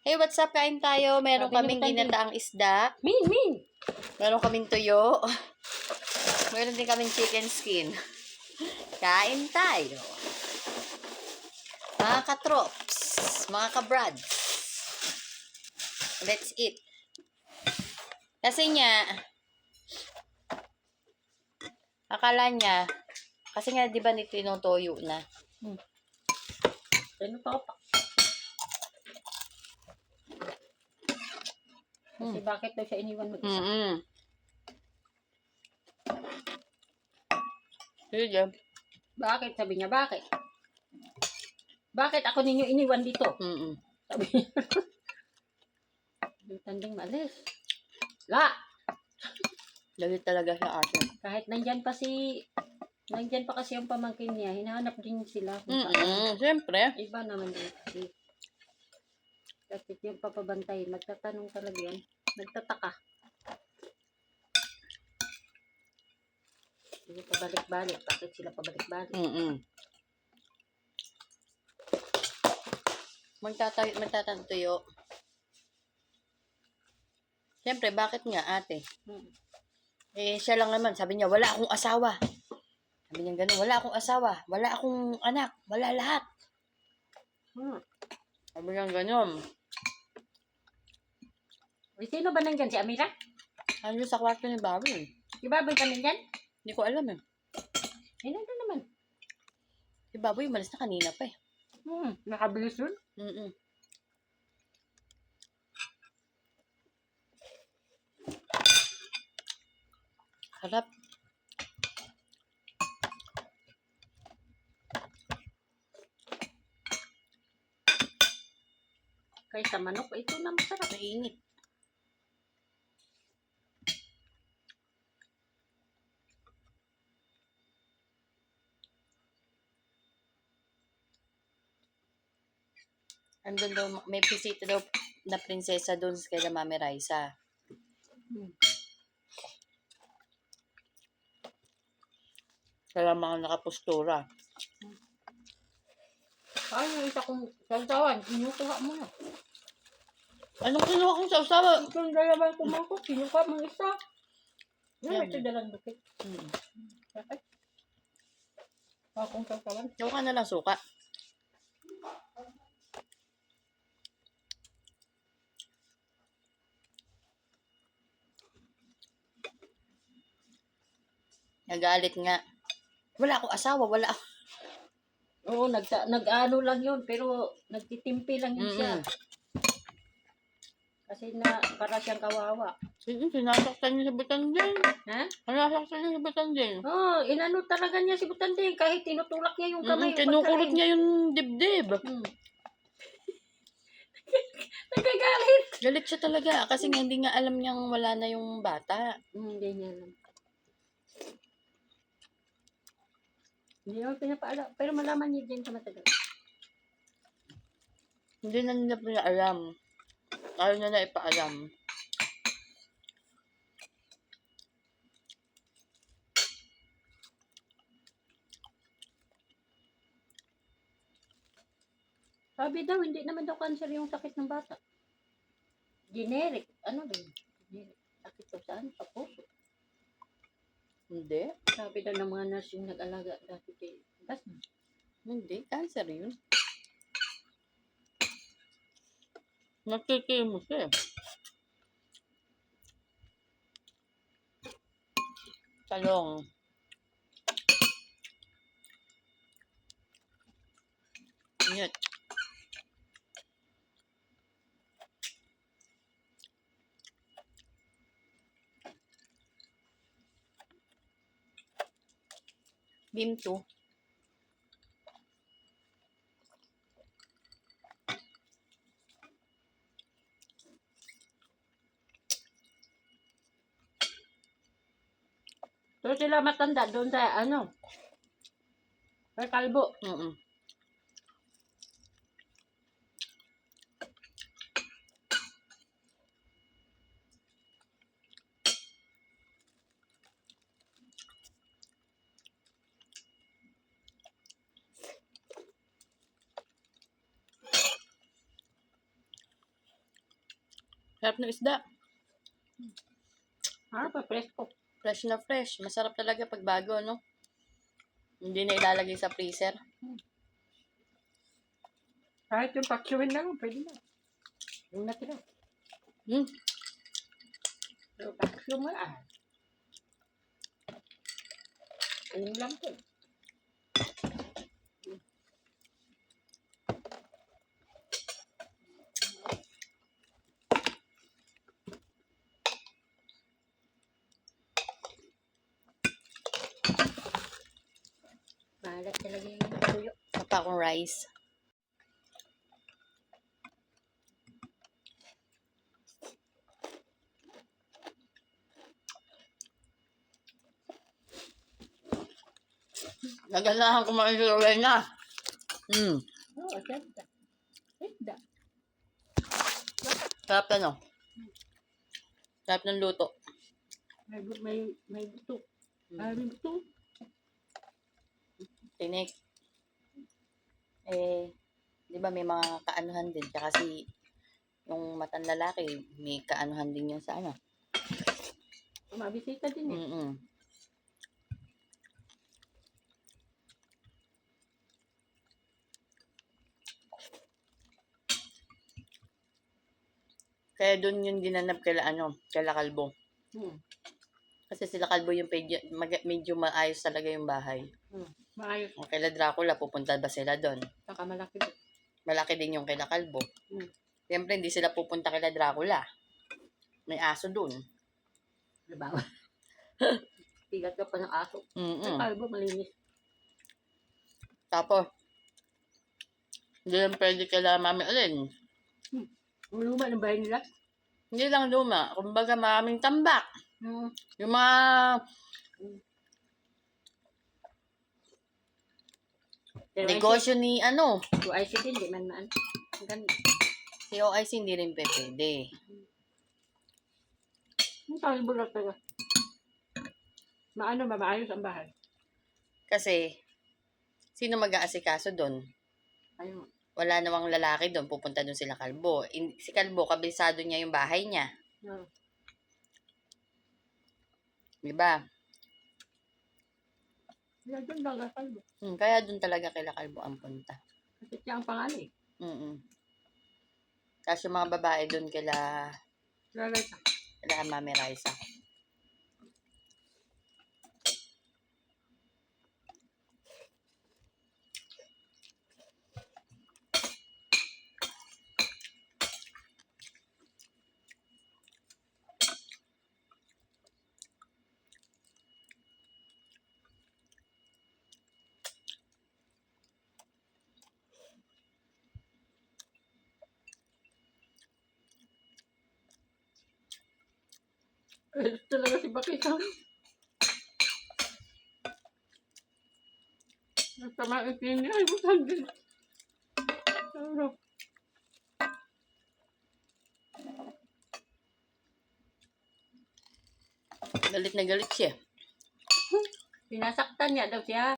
Hey, what's up? Kain tayo. Meron Sabi niyo, kaming Tanding. ginataang isda. Min! Meron kaming tuyo. Meron din kaming chicken skin. Kain tayo. Mga katrops. Mga kabrads. Let's eat. Kasi niya, akala niya, kasi nga, di ba nito yung toyo na? Ano pa pa? Kasi bakit daw siya iniwan mag-isa? Sige. Bakit? Sabi niya, bakit? Bakit ako ninyo iniwan dito? Sabi niya. Yung Tanding malis. La! Galit talaga sa atin. Kahit nandyan pa kasi yung pamangkin niya, hinahanap din sila. Kung saan. Siyempre. Iba naman din. Kasi yung papabantay, magtatanong talaga yan. Nagtataka. Hindi pabalik-balik. Bakit sila pabalik-balik? Magtatanong tuyo. Siyempre, bakit nga ate? Eh, siya lang naman. Sabi niya, wala akong asawa. Sabi niya gano'n, wala akong asawa. Wala akong anak. Wala lahat. Sabi niya gano'n. Sino ba nandyan? Si Amira? Ano sa kwarto ni Bobby? Si Baboy pa nandyan? Hindi ko alam eh. Nandun naman. Si Baboy, malis na kanina pa eh. Nakabilis yun? Harap. Kaysa manok, ito na masarap. Mainit. Andun daw, may bisita daw na prinsesa doon kay Mami Raisa. Kaya mga nakapustura. Ay, yung isa kong saltawan, kinukuha mo na. Anong kinuha kong sausawa? Itong dalawang kumangkot, kinukuha mo isa. Yan. Ito dalang dukit. Bakit? Akong saltawan. Huwag ka na lang suka. Nagalit nga. Wala akong asawa, wala ako. Oo, nag-ano lang yun, pero nagtitimpi lang yun siya. Kasi para siyang kawawa. Sinasaktan niya si Butanding. Ha? Sinasaktan niya si Butanding. Oo, inano talaga niya si Butanding kahit tinutulak niya yung kamay. Kinukulot niya yung dibdib. Nagagalit. Galit siya talaga kasi nga hindi nga alam niyang wala na yung bata. Hindi niya alam. Hindi naman pinapaalam. Pero malaman niya din sa matagal. Hindi na nila pinaalam. Ayaw na na ipaalam. Sabi daw, hindi naman daw cancer yung sakit ng bata. Generic. Ano ba yun? Generic. Sakit daw saan? Sa puso. Hindi. Sabi daw ng mga nurse yung nag-alaga dati kay Basma. Hindi. Cancer yun. Nakikimo siya. Talong. Init. Bimto. So sila matanda doon sa sa kalbo. Sarap ng isda. Harap pa, presko. Fresh na fresh. Masarap talaga pag bago, no? Hindi na ilalagay sa freezer. Kahit yung paksiwin lang, pwede na. Yung natira. Hmm. Pero paksiw mo ah. Ayun lang to. Bahala talaga yung tuyo. Sa pa akong rice. Naganahan kumain sa Lorena. Oo, siyempre. Isda. Sarap na, no? Sarap ng luto. May buto. May buto. Tinik. Di ba may mga kaanuhan din. Tsaka si yung matang lalaki, may kaanuhan din yan sa ano. Mabisita din eh. Mm-mm. Kaya doon yung ginanap kaila Kalbo. Kasi sila Kalbo yung medyo maayos talaga yung bahay. Maayos. O kaila Dracula, pupunta ba sila doon? Saka malaki din. Malaki din yung kaila Kalbo. Siyempre, hindi sila pupunta kaila Dracula. May aso doon. Diba? Tigat ka pa ng aso. Mm-mm. Ay, kalbo, malinis. Tapos, hindi lang pwede kaila Mami Alin. Ang luma ng bahay nila. Hindi lang luma. Kumbaga, maraming tambak. Yung mga... negosyo ni ano. Yung ICT, hindi man maan. Ang ganda. Si OIC hindi rin pwede. Ang kalbo lang talaga. Maayos ang bahay. Kasi, sino mag-aasikaso doon? Ayun. Wala namang lalaki doon. Pupunta doon sila Kalbo. Si Kalbo, kabisado niya yung bahay niya. No. Diba? Kaya doon lang ang kalbo. Kaya doon talaga kila Kalbo ang punta. Kasi siya ang pangalan eh. Tapos yung mga babae doon kila Lalay ka. Mami Raisa. Ito talaga si Bakitang. Nagtama itin niya. Ay, butan din. Ano? Galit na galit siya. Sinasaktan niya daw siya.